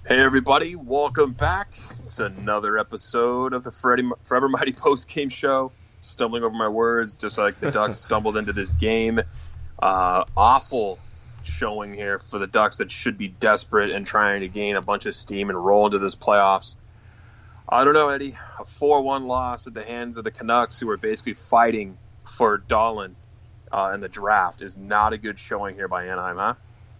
Hey everybody, welcome back. It's another episode of the Forever Mighty post-game show. Stumbling over my words, just like the Ducks stumbled into this game. Awful showing here for the Ducks that should be desperate and trying to gain a bunch of steam and roll into this playoffs. I don't know, Eddie. A 4-1 loss at the hands of the Canucks, who are basically fighting for Dahlin in the draft, is not a good showing here by Anaheim, huh?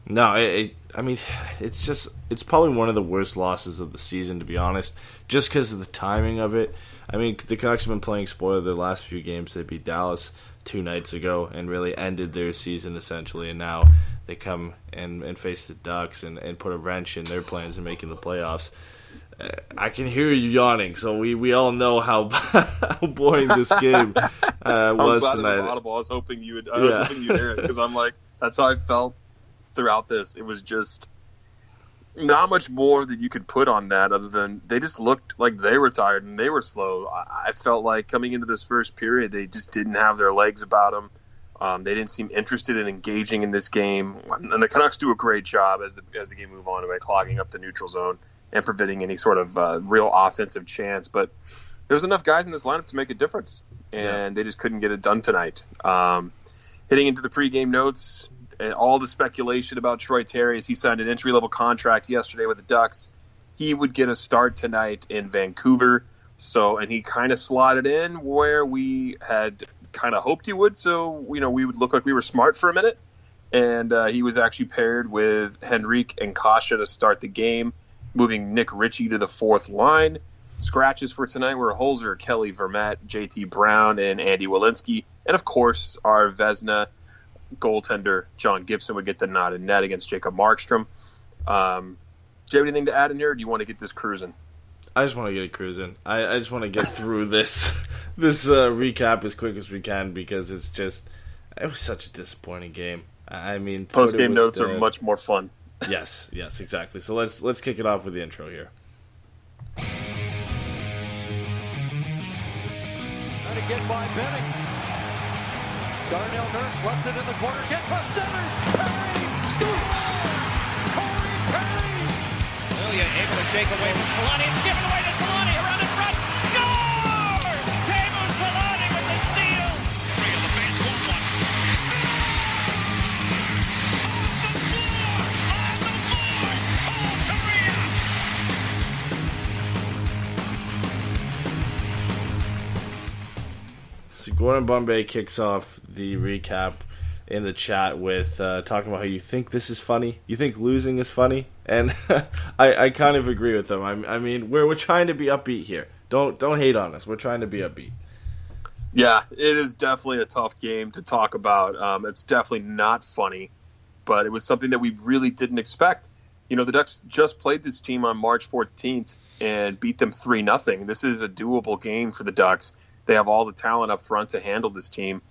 No, I mean, it's probably one of the worst losses of the season, to be honest, just because of the timing of it. I mean, the Canucks have been playing spoiler their last few games. They beat Dallas 2 nights ago and really ended their season, essentially, and now they come and face the Ducks and put a wrench in their plans in making the playoffs. I can hear you yawning, so we all know how boring this game was tonight. I was glad it was audible. I was hoping you'd hear it, because I'm like, that's how I felt throughout this. It was just not much more that you could put on that other than they just looked like they were tired and they were slow. I felt like coming into this first period, they just didn't have their legs about them. They didn't seem interested in engaging in this game. And the Canucks do a great job as the game move on by clogging up the neutral zone and preventing any sort of real offensive chance. But there's enough guys in this lineup to make a difference, and they just couldn't get it done tonight. Hitting into the pregame notes, and all the speculation about Tory Terry as he signed an entry-level contract yesterday with the Ducks. He would get a start tonight in Vancouver. And he kind of slotted in where we had kind of hoped he would. So, we would look like we were smart for a minute. And he was actually paired with Henrique and Kasha to start the game, moving Nick Ritchie to the fourth line. Scratches for tonight were Holzer, Kelly Vermette, JT Brown, and Andy Walensky. And, of course, our Vezina goaltender John Gibson would get the nod in net against Jacob Markstrom. Do you have anything to add in here, or do you want to get this cruising? I just want to get it cruising. I just want to get through this recap as quick as we can, because it was such a disappointing game. I mean, post-game notes are much more fun. Yes, exactly. So let's kick it off with the intro here. Trying to get by Benning. Darnell Nurse left it in the corner, gets left center. Terry scores! Tory Terry! Ilya able to shake away from Solani. It's given away to Solani around in front. Score! Teemu Solani with the steal. And the fans want one. Score! Off the floor! Paul Kariya! So Gordon Bombay kicks off the recap in the chat with talking about how you think this is funny. You think losing is funny, and I kind of agree with them. I mean, we're trying to be upbeat here. Don't hate on us. We're trying to be upbeat. Yeah, it is definitely a tough game to talk about. It's definitely not funny, but it was something that we really didn't expect. The Ducks just played this team on March 14th and beat them 3-0. This is a doable game for the Ducks. They have all the talent up front to handle this team.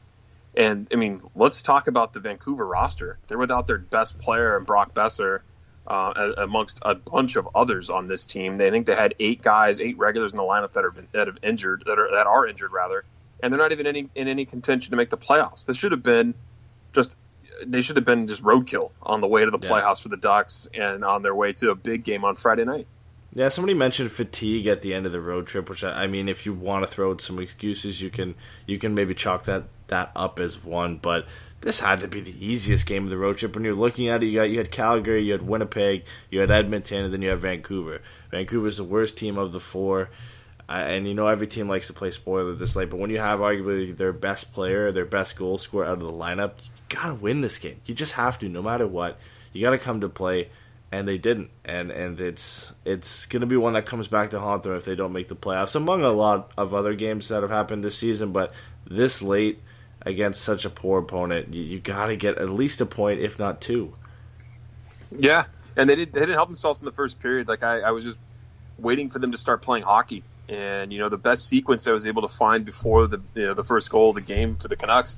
And, I mean, let's talk about the Vancouver roster. They're without their best player, Brock Besser, amongst a bunch of others on this team. They think they had 8 regulars in the lineup that are injured, and they're not even in any contention to make the playoffs. They should have been just roadkill on the way to the playoffs for the Ducks and on their way to a big game on Friday night. Yeah, somebody mentioned fatigue at the end of the road trip, which I mean, if you want to throw out some excuses, you can maybe chalk that up as one. But this had to be the easiest game of the road trip. When you're looking at it, you had Calgary, you had Winnipeg, you had Edmonton, and then you have Vancouver. Vancouver's the worst team of the 4, and every team likes to play spoiler this late. But when you have arguably their best player, their best goal scorer out of the lineup, you gotta win this game. You just have to, no matter what. You gotta come to play. And they didn't, and it's going to be one that comes back to haunt them if they don't make the playoffs, among a lot of other games that have happened this season. But this late against such a poor opponent, you got to get at least a point, if not 2. Yeah, and they didn't help themselves in the first period. Like I was just waiting for them to start playing hockey, and the best sequence I was able to find before the first goal of the game for the Canucks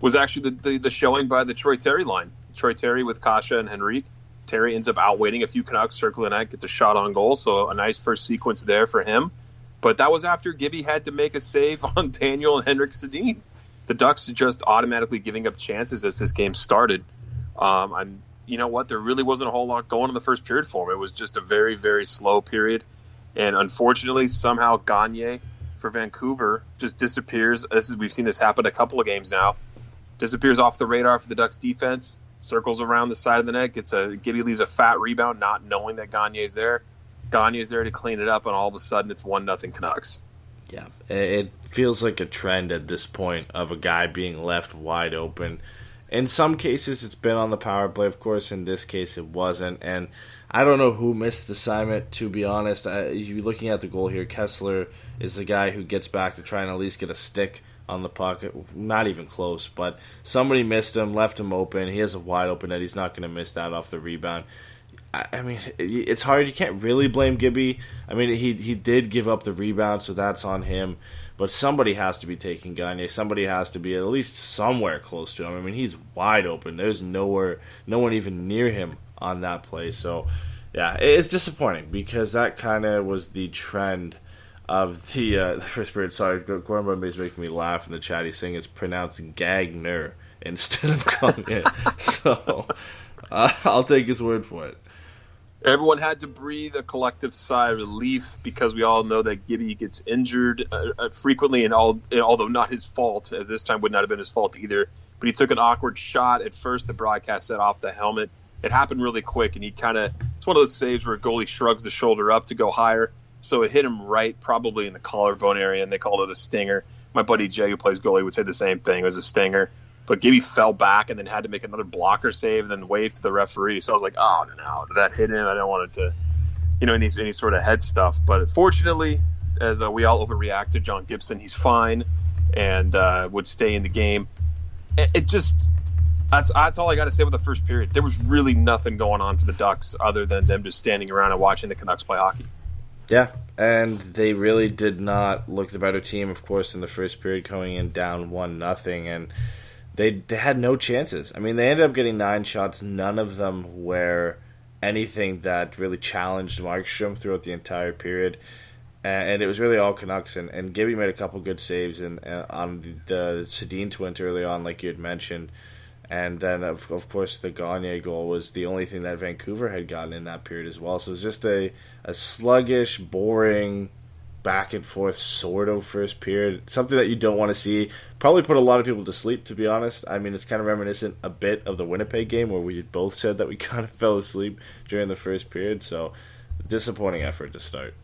was actually the showing by the Tory Terry line. Tory Terry with Kasha and Henrique. Terry ends up outweighting a few Canucks, circling the net, gets a shot on goal, so a nice first sequence there for him. But that was after Gibby had to make a save on Daniel and Henrik Sedin. The Ducks just automatically giving up chances as this game started. I'm you know what? There really wasn't a whole lot going in the first period for him. It was just a very, very slow period. And unfortunately, somehow Gagne for Vancouver just disappears. We've seen this happen a couple of games now. Disappears off the radar for the Ducks defense, circles around the side of the net, Gibby leaves a fat rebound, not knowing that Gagne's there. Gagne's there to clean it up, and all of a sudden it's 1-0 Canucks. Yeah, it feels like a trend at this point of a guy being left wide open. In some cases, it's been on the power play, of course. In this case, it wasn't. And I don't know who missed the assignment, to be honest. You looking at the goal here, Kessler is the guy who gets back to try and at least get a stick on the puck. Not even close, but somebody missed him, left him open. He has a wide open net. He's not going to miss that off the rebound. I mean, it's hard. You can't really blame Gibby. I mean, he did give up the rebound, so that's on him. But somebody has to be taking Gagne. Somebody has to be at least somewhere close to him. I mean, he's wide open. There's no one even near him on that play. So, yeah, it's disappointing because that kind of was the trend of the first period. Sorry, Gordon is making me laugh in the chat. He's saying it's pronounced Gagner instead of Gagne. So, I'll take his word for it. Everyone had to breathe a collective sigh of relief because we all know that Gibby gets injured frequently, and although not his fault, this time would not have been his fault either. But he took an awkward shot at first. The broadcast said off the helmet. It happened really quick, and it's one of those saves where a goalie shrugs the shoulder up to go higher. So it hit him right, probably in the collarbone area, and they called it a stinger. My buddy Jay, who plays goalie, would say the same thing. It was a stinger. But Gibby fell back and then had to make another blocker save and then wave to the referee. So I was like, oh, no, did that hit him? I don't want it to, any sort of head stuff. But fortunately, as we all overreacted, John Gibson, he's fine and would stay in the game. That's all I got to say about the first period. There was really nothing going on for the Ducks other than them just standing around and watching the Canucks play hockey. Yeah, and they really did not look the better team, of course, in the first period, coming in down 1-0, and They had no chances. I mean, they ended up getting 9 shots. None of them were anything that really challenged Markstrom throughout the entire period. And it was really all Canucks. And Gibby made a couple good saves on the Sedin twins early on, like you had mentioned. And then, of course, the Gagne goal was the only thing that Vancouver had gotten in that period as well. So it was just a sluggish, boring, back and forth sort of first period, something that you don't want to see. Probably put a lot of people to sleep, to be honest. I mean, it's kind of reminiscent a bit of the Winnipeg game where we both said that we kind of fell asleep during the first period. So disappointing effort to start.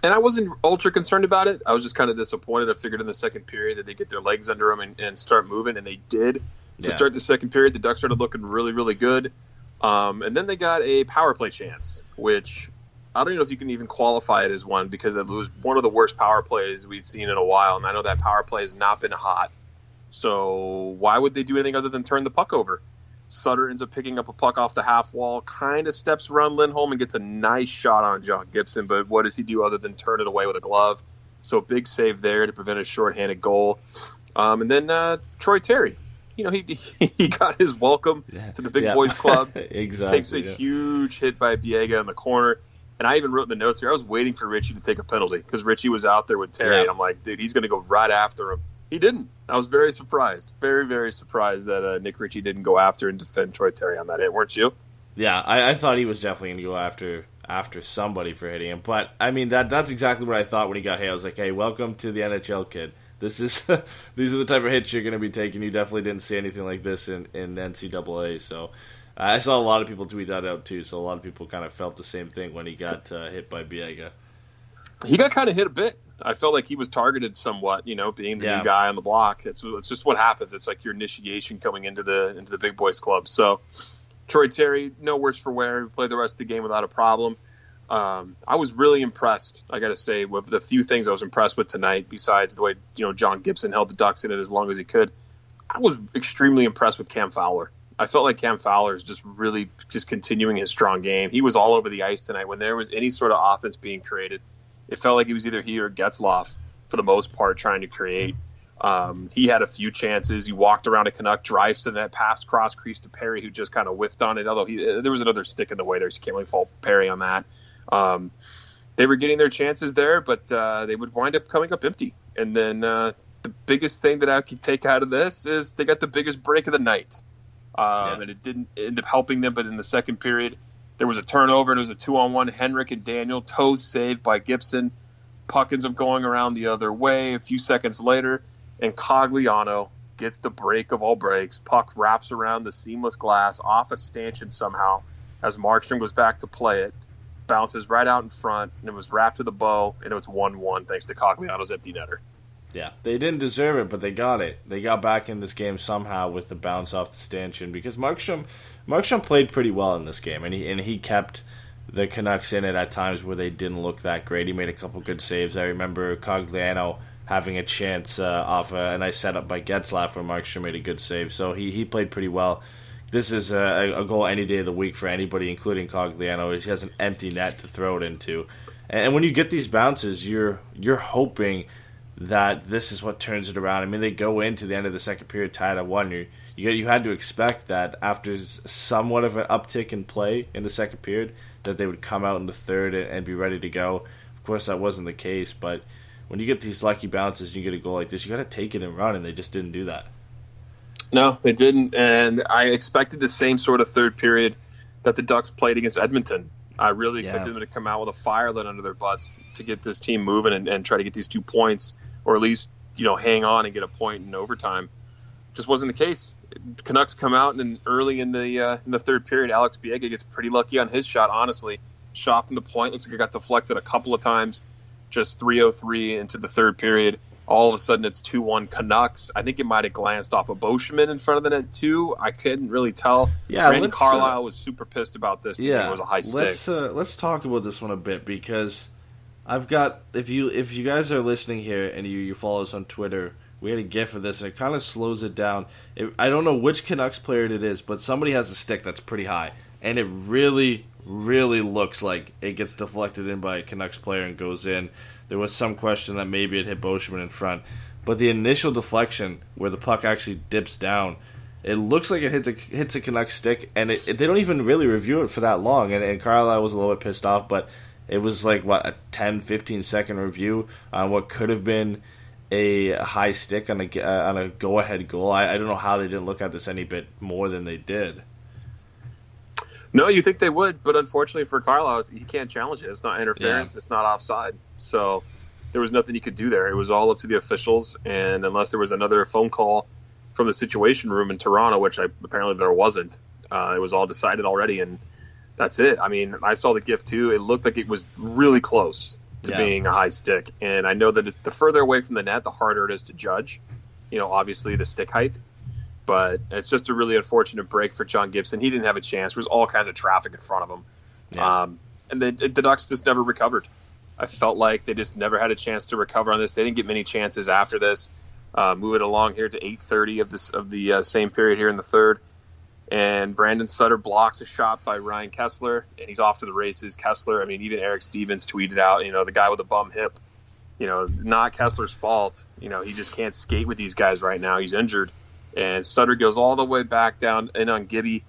And I wasn't ultra concerned about it. I was just kind of disappointed. I figured in the second period that they get their legs under them and start moving, and they did. To start the second period, the Ducks started looking really, really good. And then they got a power play chance, which I don't even know if you can even qualify it as one because it was one of the worst power plays we've seen in a while. And I know that power play has not been hot. So why would they do anything other than turn the puck over? Sutter ends up picking up a puck off the half wall, kind of steps around Lindholm and gets a nice shot on John Gibson. But what does he do other than turn it away with a glove? So big save there to prevent a shorthanded goal. And then Troy Terry. He got his welcome to the big boys club. Exactly. Takes a huge hit by Biega in the corner. And I even wrote in the notes here, I was waiting for Richie to take a penalty because Richie was out there with Terry. And I'm like, dude, he's going to go right after him. He didn't. I was very surprised. Very, very surprised that Nick Ritchie didn't go after and defend Troy Terry on that hit, weren't you? Yeah, I thought he was definitely going to go after somebody for hitting him. But, I mean, that's exactly what I thought when he got hit. I was like, hey, welcome to the NHL, kid. These are the type of hits you're going to be taking. You definitely didn't see anything like this in NCAA. So I saw a lot of people tweet that out too. So a lot of people kind of felt the same thing when he got hit by Biega. He got kind of hit a bit. I felt like he was targeted somewhat. Being the new guy on the block. It's just what happens. It's like your initiation coming into the big boys club. So Troy Terry, no worse for wear. Played the rest of the game without a problem. I was really impressed, I got to say, with the few things I was impressed with tonight, besides the way, John Gibson held the Ducks in it as long as he could. I was extremely impressed with Cam Fowler. I felt like Cam Fowler is just really just continuing his strong game. He was all over the ice tonight. When there was any sort of offense being created, it felt like it was either he or Getzlaf, for the most part, trying to create. He had a few chances. He walked around a Canuck, drives to the net, passed cross crease to Perry, who just kind of whiffed on it, although there was another stick in the way there, so you can't really fault Perry on that. They were getting their chances there, but they would wind up coming up empty. And then the biggest thing that I could take out of this is they got the biggest break of the night. and it didn't end up helping them. But in the second period, there was a turnover, and it was a 2-on-1. Henrik and Daniel, toes saved by Gibson. Puck ends up going around the other way a few seconds later, and Cogliano gets the break of all breaks. Puck wraps around the seamless glass off a stanchion somehow as Markstrom goes back to play it. Bounces right out in front, and it was wrapped to the bow, and it was 1-1 thanks to Cogliano's empty netter. Yeah, they didn't deserve it, but they got it. They got back in this game somehow with the bounce off the stanchion because Markstrom played pretty well in this game, and he kept the Canucks in it at times where they didn't look that great. He made a couple good saves. I remember Cogliano having a chance off a nice setup by Getzlaf where Markstrom made a good save. So he played pretty well. This is a goal any day of the week for anybody, including Cogliano. He has an empty net to throw it into. And when you get these bounces, you're hoping that this is what turns it around. I mean, they go into the end of the second period tied at 1. You had to expect that after somewhat of an uptick in play in the second period, that they would come out in the third and be ready to go. Of course, that wasn't the case, but when you get these lucky bounces and you get a goal like this, you got to take it and run, and they just didn't do that. No, they didn't, and I expected the same sort of third period that the Ducks played against Edmonton. I really expected them to come out with a fire lit under their butts to get this team moving and try to get these 2 points, or at least hang on and get a point in overtime. Just wasn't the case. The Canucks come out, and then early in the third period, Alex Biega gets pretty lucky on his shot, honestly. Shot from the point, looks like it got deflected a couple of times. Just 3:03 into the third period. All of a sudden, it's 2-1 Canucks. I think it might have glanced off of Boschman in front of the net, too. I couldn't really tell. Yeah, Randy Carlyle was super pissed about this. Yeah, it was a high stick. Let's talk about this one a bit, because I've got, if you guys are listening here and you follow us on Twitter, we had a GIF of this, and it kind of slows it down. I don't know which Canucks player it is, but somebody has a stick that's pretty high, and it really, really looks like it gets deflected in by a Canucks player and goes in. There was some question that maybe it hit Boschman in front, but the initial deflection where the puck actually dips down, it looks like it hits a Canucks stick, and they don't even really review it for that long, and Carlisle was a little bit pissed off, but it was like, a 10-15 second review on what could have been a high stick on a go-ahead goal. I don't know how they didn't look at this any bit more than they did. No, you think they would, but unfortunately for Carlisle, he can't challenge it. It's not interference. Yeah. It's not offside. So there was nothing he could do there. It was all up to the officials, and unless there was another phone call from the Situation Room in Toronto, which apparently there wasn't, it was all decided already, and that's it. I mean, I saw the GIF too. It looked like it was really close to being a high stick, and I know that it's the further away from the net, the harder it is to judge. Obviously the stick height. But it's just a really unfortunate break for John Gibson. He didn't have a chance. There was all kinds of traffic in front of him. Yeah. And the Ducks just never recovered. I felt like they just never had a chance to recover on this. They didn't get many chances after this. Move it along here to 8:30 of the same period here in the third. And Brandon Sutter blocks a shot by Ryan Kessler, and he's off to the races. Kessler, I mean, even Eric Stevens tweeted out, the guy with a bum hip, not Kessler's fault. He just can't skate with these guys right now. He's injured. And Sutter goes all the way back down in on Gibby.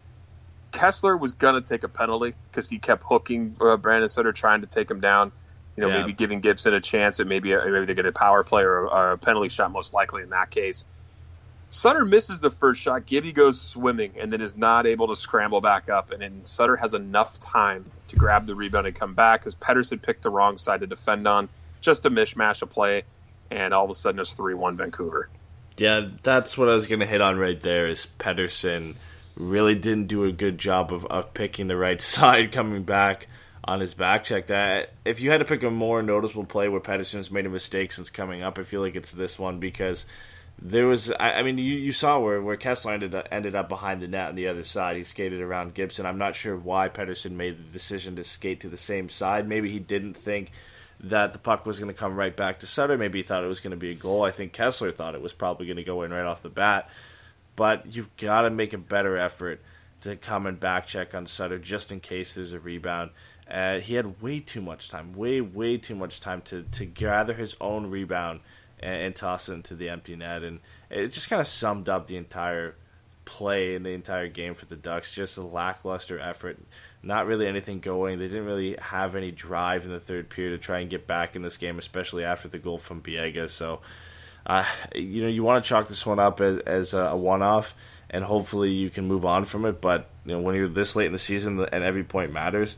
Kessler was going to take a penalty because he kept hooking Brandon Sutter, trying to take him down. Maybe giving Gibson a chance at maybe they get a power play or a penalty shot, most likely in that case. Sutter misses the first shot. Gibby goes swimming and then is not able to scramble back up. And then Sutter has enough time to grab the rebound and come back because Pettersson picked the wrong side to defend on. Just a mishmash of play. And all of a sudden it's 3-1 Vancouver. Yeah, that's what I was going to hit on right there, is Pettersson really didn't do a good job of picking the right side coming back on his back check. That if you had to pick a more noticeable play where Pettersson's made a mistake since coming up, I feel like it's this one, because there was, you saw where Kessler ended up behind the net on the other side. He skated around Gibson. I'm not sure why Pettersson made the decision to skate to the same side. Maybe he didn't think that the puck was going to come right back to Sutter. Maybe he thought it was going to be a goal. I think Kessler thought it was probably going to go in right off the bat. But you've got to make a better effort to come and back check on Sutter just in case there's a rebound. He had way too much time, way too much time to gather his own rebound and toss it into the empty net. And it just kind of summed up the entire play in the entire game for the Ducks. Just a lackluster effort. Not really anything going. They didn't really have any drive in the third period to try and get back in this game, especially after the goal from Biega. So, you want to chalk this one up as a one-off. and hopefully you can move on from it. But when you're this late in the season and every point matters,